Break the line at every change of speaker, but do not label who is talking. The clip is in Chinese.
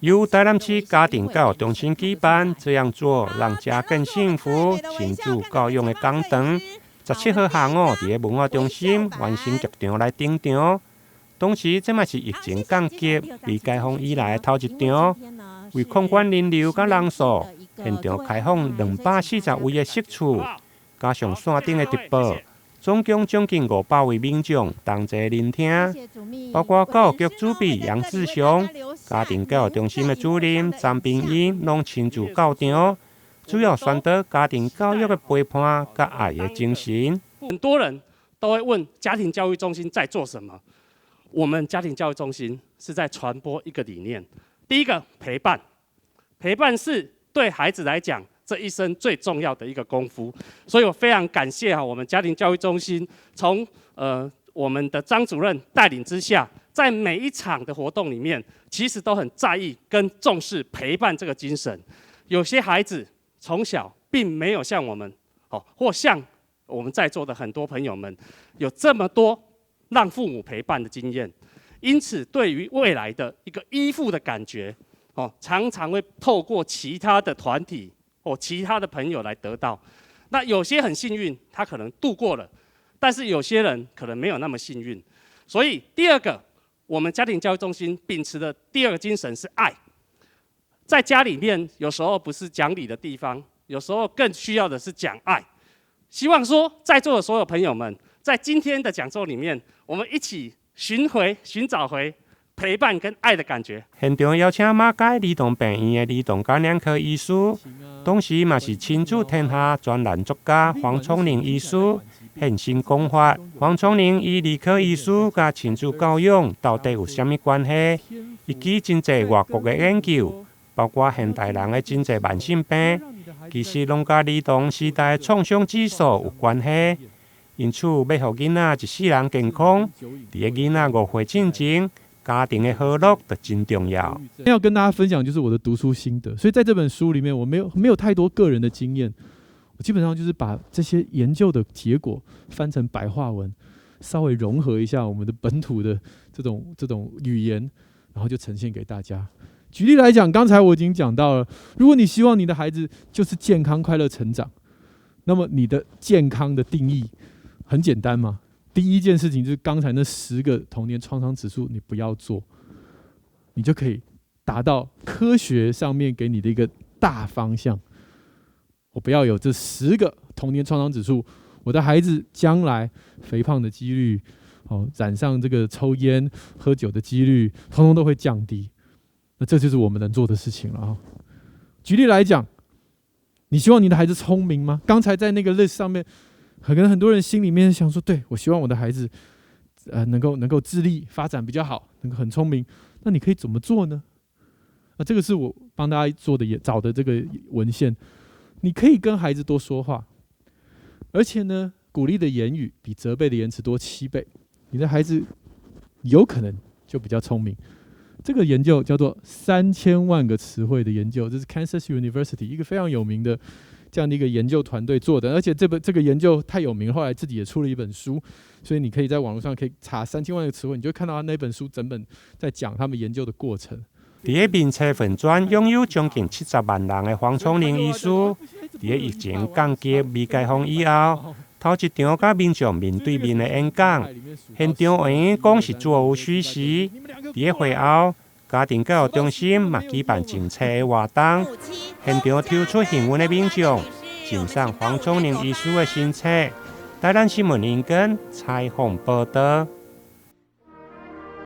由台南市家庭教育中心举办，这样做让家更幸福。亲子教育的讲堂，17号下午伫文化中心完成剧场来登场。同时，这嘛是疫情降级未解封以来的头一场，为控管人流甲人数，现场开放240位的室厝，加上线顶的直播。总共将近500位民众同齐聆听，包括教育局主秘杨志雄、家庭教育中心的主任张炳英，拢亲自到场，主要宣导家庭教育的陪伴甲爱的精神。
很多人都会问家庭教育中心在做什么？我们家庭教育中心是在传播一个理念，第一个陪伴，陪伴是对孩子来讲，这一生最重要的一个功夫，所以我非常感谢我们家庭教育中心，从我们的张主任带领之下，在每一场的活动里面，其实都很在意跟重视陪伴这个精神。有些孩子从小并没有像我们，或像我们在座的很多朋友们，有这么多让父母陪伴的经验，因此对于未来的一个依附的感觉，常常会透过其他的团体。其他的朋友来得到，那有些很幸运，他可能度过了，但是有些人可能没有那么幸运。所以第二个，我们家庭教育中心秉持的第二个精神是爱。在家里面，有时候不是讲理的地方，有时候更需要的是讲爱。希望说，在座的所有朋友们，在今天的讲座里面，我们一起寻找回陪伴跟爱的感觉。
现场邀请马街儿童病院的儿童感染科医师，同时嘛是亲子天下专栏作家黄聪玲医师现身讲法。黄聪玲以儿科医师甲亲子教育到底有啥物关系？以及真侪外国的研究，包括现代人的真侪慢性病，其实拢甲儿童时代的创伤指数有关系。因此，要让囡仔一世人健康，伫个囡仔5岁进前。家庭的和乐的真重要。
要跟大家分享就是我的读书心得，所以在这本书里面，我没有太多个人的经验，我基本上就是把这些研究的结果翻成白话文，稍微融合一下我们的本土的这种语言，然后就呈现给大家。举例来讲，刚才我已经讲到了，如果你希望你的孩子就是健康快乐成长，那么你的健康的定义很简单嘛。第一件事情就是刚才那10个童年创伤指数，你不要做，你就可以达到科学上面给你的一个大方向。我不要有这10个童年创伤指数，我的孩子将来肥胖的几率，染上这个抽烟、喝酒的几率，通通都会降低。那这就是我们能做的事情了啊。举例来讲，你希望你的孩子聪明吗？刚才在那个 list 上面。可能很多人心里面想说，对，我希望我的孩子，能够智力发展比较好，能够很聪明。那你可以怎么做呢？这个是我帮大家找的这个文献。你可以跟孩子多说话，而且呢，鼓励的言语比责备的言辞多7倍，你的孩子有可能就比较聪明。这个研究叫做3000万个词汇的研究，这是 Kansas University 一个非常有名的。这样的一个研究团队做的，而且这个研究太有名，后来自己也出了一本书，所以你可以在网络上可以查3000万个词汇，你就会看到他那本书整本在讲他们研究的过程。
伫个面册粉专拥有将近70万人的黄聪玲医师，伫个疫情降级未解封以后，头一场甲民众面对面的演讲，现场有影讲是座无虚实。伫个会后，家庭教育中心嘛举办竞猜的活动。现场抽出幸运的民众，欣赏黄聪玲医师的新册。台南新闻引根采访报道。